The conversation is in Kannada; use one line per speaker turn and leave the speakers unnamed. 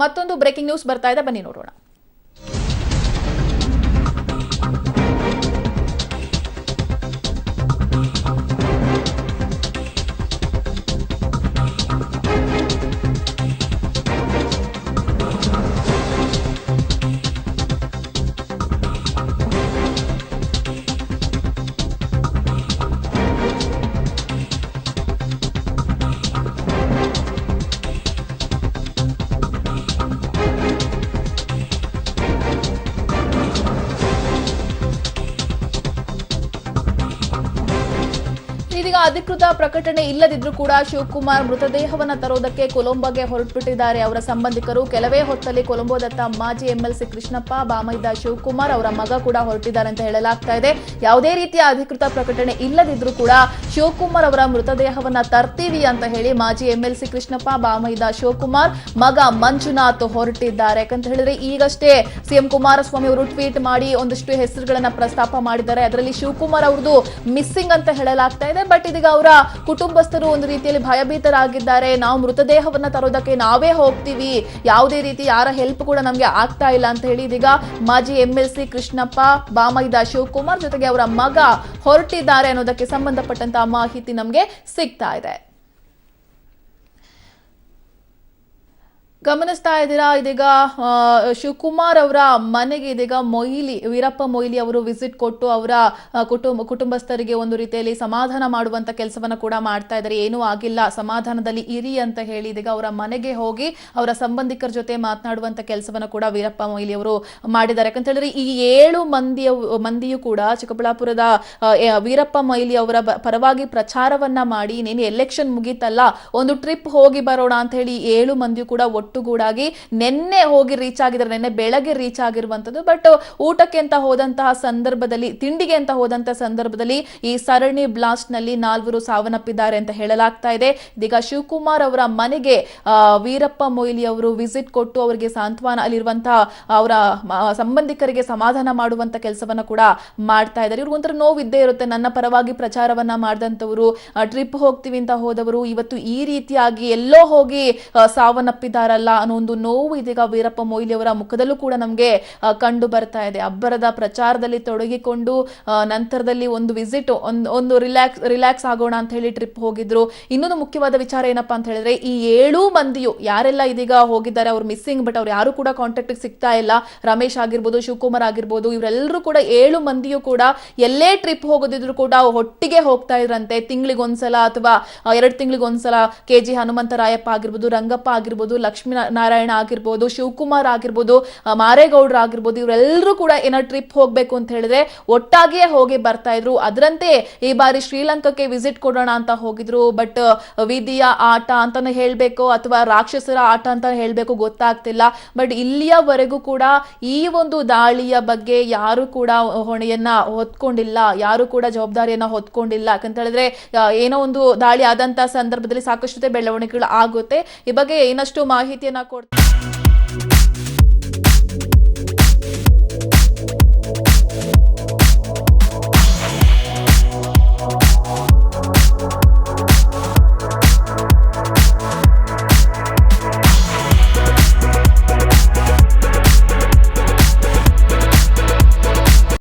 ಮತ್ತೊಂದು ಬ್ರೇಕಿಂಗ್ ನ್ಯೂಸ್ ಬರ್ತಾ ಇದೆ, ಬನ್ನಿ ನೋಡೋಣ. ಇದೀಗ ಅಧಿಕೃತ ಪ್ರಕಟಣೆ ಇಲ್ಲದಿದ್ರೂ ಕೂಡ ಶಿವಕುಮಾರ್ ಮೃತದೇಹವನ್ನು ತರೋದಕ್ಕೆ ಕೊಲಂಬೋಗೆ ಹೊರಟುಬಿಟ್ಟಿದ್ದಾರೆ ಅವರ ಸಂಬಂಧಿಕರು. ಕೆಲವೇ ಹೊತ್ತಲ್ಲಿ ಕೊಲಂಬೋದತ್ತ ಮಾಜಿ ಎಂಎಲ್ಸಿ ಕೃಷ್ಣಪ್ಪ, ಬಾಮೈದ ಶಿವಕುಮಾರ್, ಅವರ ಮಗ ಕೂಡ ಹೊರಟಿದ್ದಾರೆ ಅಂತ ಹೇಳಲಾಗ್ತಾ ಇದೆ. ಯಾವುದೇ ರೀತಿಯ ಅಧಿಕೃತ ಪ್ರಕಟಣೆ ಇಲ್ಲದಿದ್ರೂ ಕೂಡ ಶಿವಕುಮಾರ್ ಅವರ ಮೃತದೇಹವನ್ನ ತರ್ತೀವಿ ಅಂತ ಹೇಳಿ ಮಾಜಿ ಎಂಎಲ್ಸಿ ಕೃಷ್ಣಪ್ಪ, ಬಾಮೈದ ಶಿವಕುಮಾರ್, ಮಗ ಮಂಜುನಾಥ್ ಹೊರಟಿದ್ದಾರೆ. ಯಾಕಂತ ಹೇಳಿದ್ರೆ ಈಗಷ್ಟೇ ಸಿಎಂ ಕುಮಾರಸ್ವಾಮಿ ಅವರು ಟ್ವೀಟ್ ಮಾಡಿ ಒಂದಷ್ಟು ಹೆಸರುಗಳನ್ನ ಪ್ರಸ್ತಾಪ ಮಾಡಿದ್ದಾರೆ. ಅದರಲ್ಲಿ ಶಿವಕುಮಾರ್ ಅವ್ರದ್ದು ಮಿಸ್ಸಿಂಗ್ ಅಂತ ಹೇಳಲಾಗ್ತಾ ಇದೆ. ಬಟ್ ಇದೀಗ ಅವರ ಕುಟುಂಬಸ್ಥರು ಒಂದು ರೀತಿಯಲ್ಲಿ ಭಯಭೀತರಾಗಿದ್ದಾರೆ. ನಾವು ಮೃತದೇಹವನ್ನ ತರೋದಕ್ಕೆ ನಾವೇ ಹೋಗ್ತೀವಿ, ಯಾವುದೇ ರೀತಿ ಯಾರ ಹೆಲ್ಪ್ ಕೂಡ ನಮ್ಗೆ ಆಗ್ತಾ ಇಲ್ಲ ಅಂತ ಹೇಳಿ ಇದೀಗ ಮಾಜಿ ಎಂಎಲ್ಸಿ ಕೃಷ್ಣಪ್ಪ, ಬಾಮೈದ ಶಿವಕುಮಾರ್ ಜೊತೆಗೆ ಅವರ ಮಗ ಹೊರಟಿದ್ದಾರೆ ಅನ್ನೋದಕ್ಕೆ ಸಂಬಂಧಪಟ್ಟಂತಹ ಮಾಹಿತಿ ನಮ್ಗೆ ಸಿಗ್ತಾ ಇದೆ. ಗಮನಿಸ್ತಾ ಇದ್ದೀರಾ, ಇದೀಗ ಶಿವಕುಮಾರ್ ಅವರ ಮನೆಗೆ ಇದೀಗ ವೀರಪ್ಪ ಮೊಯ್ಲಿ ಅವರು ವಿಸಿಟ್ ಕೊಟ್ಟು ಅವರ ಕುಟುಂಬಸ್ಥರಿಗೆ ಒಂದು ರೀತಿಯಲ್ಲಿ ಸಮಾಧಾನ ಮಾಡುವಂತ ಕೆಲಸವನ್ನ ಕೂಡ ಮಾಡ್ತಾ ಇದ್ದಾರೆ. ಏನೂ ಆಗಿಲ್ಲ, ಸಮಾಧಾನದಲ್ಲಿ ಇರಿ ಅಂತ ಹೇಳಿ ಇದೀಗ ಅವರ ಮನೆಗೆ ಹೋಗಿ ಅವರ ಸಂಬಂಧಿಕರ ಜೊತೆ ಮಾತನಾಡುವಂತ ಕೆಲಸವನ್ನ ಕೂಡ ವೀರಪ್ಪ ಮೊಯ್ಲಿ ಅವರು ಮಾಡಿದ್ದಾರೆ. ಯಾಕಂತ ಹೇಳಿದ್ರೆ ಈ 7 ಮಂದಿಯೂ ಕೂಡ ಚಿಕ್ಕಬಳ್ಳಾಪುರದ ವೀರಪ್ಪ ಮೊಯ್ಲಿ ಅವರ ಪರವಾಗಿ ಪ್ರಚಾರವನ್ನ ಮಾಡಿ, ಇನ್ನೇನು ಎಲೆಕ್ಷನ್ ಮುಗೀತಲ್ಲ, ಒಂದು ಟ್ರಿಪ್ ಹೋಗಿ ಬರೋಣ ಅಂತ ಹೇಳಿ 7 ಮಂದಿಯೂ ಕೂಡ ಒಟ್ಟುಗೂಡಾಗಿ ನಿನ್ನೆ ಹೋಗಿ ರೀಚ್ ಆಗಿದ್ದಾರೆ. ನಿನ್ನೆ ಬೆಳಗ್ಗೆ ರೀಚ್ ಆಗಿರುವಂತದ್ದು. ಬಟ್ ಊಟಕ್ಕೆ ಅಂತ ಹೋದಂತಹ ಸಂದರ್ಭದಲ್ಲಿ, ತಿಂಡಿಗೆ ಅಂತ ಹೋದಂತಹ ಸಂದರ್ಭದಲ್ಲಿ ಈ ಸರಣಿ ಬ್ಲಾಸ್ಟ್ ನಲ್ಲಿ 4 ಸಾವನ್ನಪ್ಪಿದ್ದಾರೆ ಅಂತ ಹೇಳಲಾಗ್ತಾ ಇದೆ. ಇದೀಗ ಶಿವಕುಮಾರ್ ಅವರ ಮನೆಗೆ ವೀರಪ್ಪ ಮೊಯ್ಲಿ ಅವರು ವಿಸಿಟ್ ಕೊಟ್ಟು ಅವರಿಗೆ ಸಾಂತ್ವನ, ಅಲ್ಲಿರುವಂತಹ ಅವರ ಸಂಬಂಧಿಕರಿಗೆ ಸಮಾಧಾನ ಮಾಡುವಂತ ಕೆಲಸವನ್ನ ಕೂಡ ಮಾಡ್ತಾ ಇದ್ದಾರೆ. ಇವ್ರಿಗೆ ಒಂಥರ ನೋವಿದ್ದೇ ಇರುತ್ತೆ. ನನ್ನ ಪರವಾಗಿ ಪ್ರಚಾರವನ್ನ ಮಾಡಿದಂತವರು, ಟ್ರಿಪ್ ಹೋಗ್ತೀವಿ ಅಂತ ಹೋದವರು ಇವತ್ತು ಈ ರೀತಿಯಾಗಿ ಎಲ್ಲೋ ಹೋಗಿ ಸಾವನ್ನಪ್ಪಿದಾರಲ್ಲ ಅನ್ನೋ ಒಂದು ನೋವು ಇದೀಗ ವೀರಪ್ಪ ಮೊಯ್ಲಿ ಅವರ ಮುಖದಲ್ಲೂ ಕೂಡ ನಮ್ಗೆ ಕಂಡು ಬರ್ತಾ ಇದೆ. ಅಬ್ಬರದ ಪ್ರಚಾರದಲ್ಲಿ ತೊಡಗಿಕೊಂಡು ನಂತರದಲ್ಲಿ ಒಂದು ವಿಸಿಟ್, ಒಂದು ರಿಲ್ಯಾಕ್ಸ್ ಆಗೋಣ ಅಂತ ಹೇಳಿ ಟ್ರಿಪ್ ಹೋಗಿದ್ರು. ಇನ್ನೊಂದು ಮುಖ್ಯವಾದ ವಿಚಾರ ಏನಪ್ಪಾ ಅಂತ ಹೇಳಿದ್ರೆ, ಈ 7 ಮಂದಿಯು ಯಾರೆಲ್ಲ ಇದೀಗ ಹೋಗಿದ್ದಾರೆ ಅವ್ರು ಮಿಸ್ಸಿಂಗ್, ಬಟ್ ಅವ್ರು ಯಾರು ಕೂಡ ಕಾಂಟ್ಯಾಕ್ಟ್ ಸಿಗ್ತಾ ಇಲ್ಲ. ರಮೇಶ್ ಆಗಿರ್ಬೋದು, ಶಿವಕುಮಾರ್ ಆಗಿರ್ಬೋದು, ಇವರೆಲ್ಲರೂ ಕೂಡ 7 ಮಂದಿಯೂ ಕೂಡ ಎಲ್ಲೇ ಟ್ರಿಪ್ ಹೋಗೋದಿದ್ರು ಕೂಡ ಒಟ್ಟಿಗೆ ಹೋಗ್ತಾ ಇದ್ರಂತೆ. ತಿಂಗಳಿಗೊಂದ್ಸಲ ಅಥವಾ 2 ತಿಂಗಳಿಗೊಂದ್ಸಲ ಕೆಜಿ ಹನುಮಂತರಾಯಪ್ಪ ಆಗಿರ್ಬೋದು, ರಂಗಪ್ಪ ಆಗಿರ್ಬೋದು, ಲಕ್ಷ್ಮೀನಾರಾಯಣ ಆಗಿರ್ಬೋದು, ಶಿವಕುಮಾರ್ ಆಗಿರ್ಬೋದು, ಮಾರೇಗೌಡರು ಆಗಿರ್ಬೋದು, ಇವರೆಲ್ಲರೂ ಕೂಡ ಏನೋ ಟ್ರಿಪ್ ಹೋಗ್ಬೇಕು ಅಂತ ಹೇಳಿದ್ರೆ ಒಟ್ಟಾಗಿಯೇ ಹೋಗಿ ಬರ್ತಾ ಇದ್ರು. ಅದರಂತೆ ಈ ಬಾರಿ ಶ್ರೀಲಂಕಾಕ್ಕೆ ವಿಸಿಟ್ ಕೊಡೋಣ ಅಂತ ಹೋಗಿದ್ರು. ಬಟ್ ವಿಧಿಯ ಆಟ ಅಂತಾನೆ ಹೇಳ್ಬೇಕು ಅಥವಾ ರಾಕ್ಷಸರ ಆಟ ಅಂತ ಹೇಳ್ಬೇಕು ಗೊತ್ತಾಗ್ತಿಲ್ಲ. ಬಟ್ ಇಲ್ಲಿಯವರೆಗೂ ಕೂಡ ಈ ಒಂದು ದಾಳಿಯ ಬಗ್ಗೆ ಯಾರು ಕೂಡ ಹೊಣೆಯನ್ನ ಹೊತ್ಕೊಂಡಿಲ್ಲ, ಯಾರು ಕೂಡ ಜವಾಬ್ದಾರಿಯನ್ನ ಹೊತ್ಕೊಂಡಿಲ್ಲ. ಯಾಕಂತ ಹೇಳಿದ್ರೆ ಏನೋ ಒಂದು ದಾಳಿ ಆದಂತ ಸಂದರ್ಭದಲ್ಲಿ ಸಾಕಷ್ಟು ಬೆಳವಣಿಗೆಗಳು ಆಗುತ್ತೆ. ಈ ಬಗ್ಗೆ ಏನಷ್ಟು ಮಾಹಿತಿಯನ್ನ ಕೊಡ್ತಾರೆ.